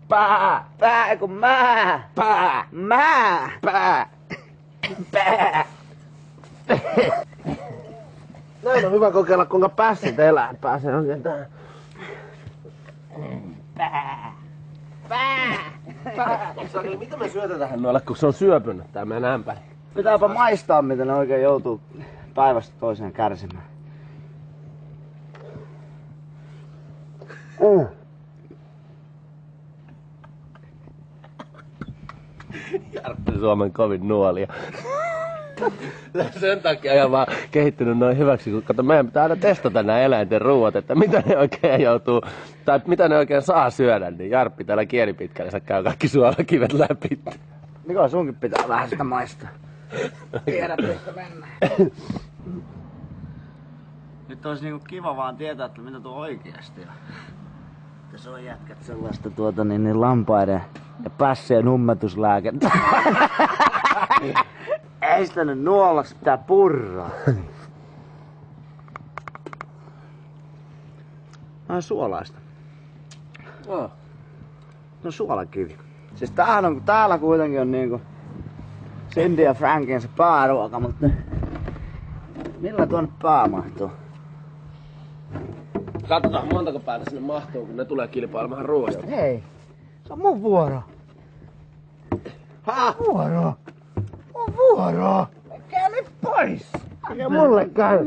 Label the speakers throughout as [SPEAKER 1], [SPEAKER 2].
[SPEAKER 1] Pää!
[SPEAKER 2] Pää kun mä!
[SPEAKER 1] Pää!
[SPEAKER 2] Mä!
[SPEAKER 1] Pää!
[SPEAKER 2] Pää!
[SPEAKER 1] Näin on hyvä kokeilla kuinka pässit elää. Pääsee oikein tähän.
[SPEAKER 2] Pää! Pää!
[SPEAKER 1] Sakeli, mitä me syötetään noille, kun se on syöpynyt tää meidän ämpäri?
[SPEAKER 2] Pitääpä maistaa, miten ne oikein joutuu päivästä toiseen kärsimään.
[SPEAKER 1] Jarppi Suomen kovin nuolia. Sen takia ihan vaan kehittynyt noin hyväksi, kun kato, meidän pitää aina testata nämä eläinten ruuat, että mitä ne oikein joutuu, tai mitä ne oikein saa syödä, niin Jarppi täällä kielipitkällä käy kaikki suolakivet läpi.
[SPEAKER 2] Niko, sunkin pitää vähän sitä maistaa. Tiedät, mistä mennään. Nyt olisi niinku kiva vaan tietää, että mitä tuo oikeasti on. Että se on jätkät sellaista niin lampaiden ja pässien nummetuslääkettä. Ei sitä nyt nuolaksi, pitää purraa. No suolaista.
[SPEAKER 1] Oh.
[SPEAKER 2] No suolakivi. Siis tämähän on, täällä kuitenkin on niinku Cindy ja Frankin se pääruoka, mutta millä tuonne pää mahtuu?
[SPEAKER 1] Katsotaan montako päätä sinne mahtuu, kun ne tulee kilpailemaan ruoasta.
[SPEAKER 2] Hei, se on mun vuoro.
[SPEAKER 1] Ha!
[SPEAKER 2] Vuoro! Mun vuoro! Menkää nyt pois!
[SPEAKER 1] Ja mulle käy.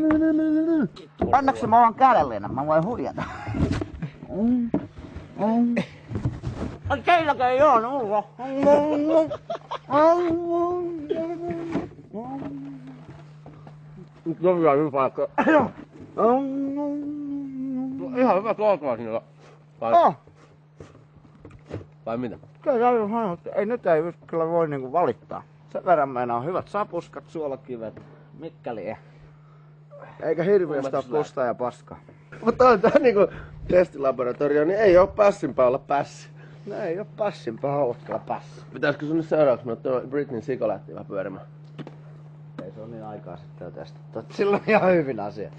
[SPEAKER 2] Onneksi mä oon kädellinen, mä voin huijata. Teilläkö ei oo nulla?
[SPEAKER 1] Nyt on vielä hyvä paikka. Ihan hyvä tuolkaa sinne. Vai mitä?
[SPEAKER 2] Kyllä täytyy sanoa, että ei nyt ei kyllä voi niinku valittaa. Sen verran meillä on hyvät sapuskat, suolakivet, Mikkeli. Eikä hirveästi oo kustaa ja paskaa.
[SPEAKER 1] Mutta on tää niinku testilaboratorio, niin ei oo pässinpää olla pässi.
[SPEAKER 2] No ei oo passinpää olla kyllä passi.
[SPEAKER 1] Pitäisikö sun nyt seuraavaksi mennä tuo Britneyn siko lähti vähän pyörimään?
[SPEAKER 2] Ei se on niin aikaa sitten jo testattu. Silloin ihan hyvin asia.